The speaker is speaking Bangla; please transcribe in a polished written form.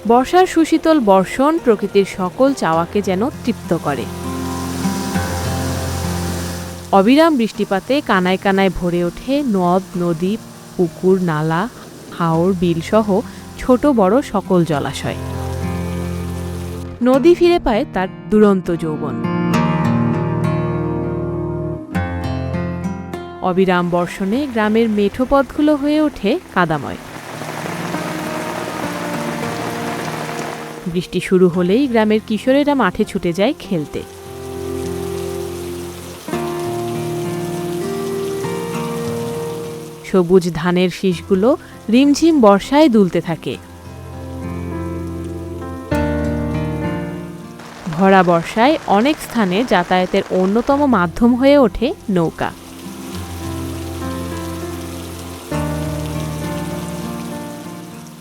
বর্ষার সুশীতল বর্ষণ প্রকৃতির সকল চাওয়াকে যেন তৃপ্ত করে। অবিরাম বৃষ্টিপাতে কানায় কানায় ভরে ওঠে নদ, নদী, পুকুর, নালা, হাওর, বিল সহ ছোট বড় সকল জলাশয়। নদী ফিরে পায় তার দুরন্ত যৌবন। অবিরাম বর্ষণে গ্রামের মেঠো পথগুলো হয়ে ওঠে কাদাময়। বৃষ্টি শুরু হলেই গ্রামের কিশোরেরা মাঠে ছুটে যায় খেলতে। সবুজ ধানের শীষগুলো রিমঝিম বর্ষায় দুলতে থাকে। ভরা বর্ষায় অনেক স্থানে যাতায়াতের অন্যতম মাধ্যম হয়ে ওঠে নৌকা।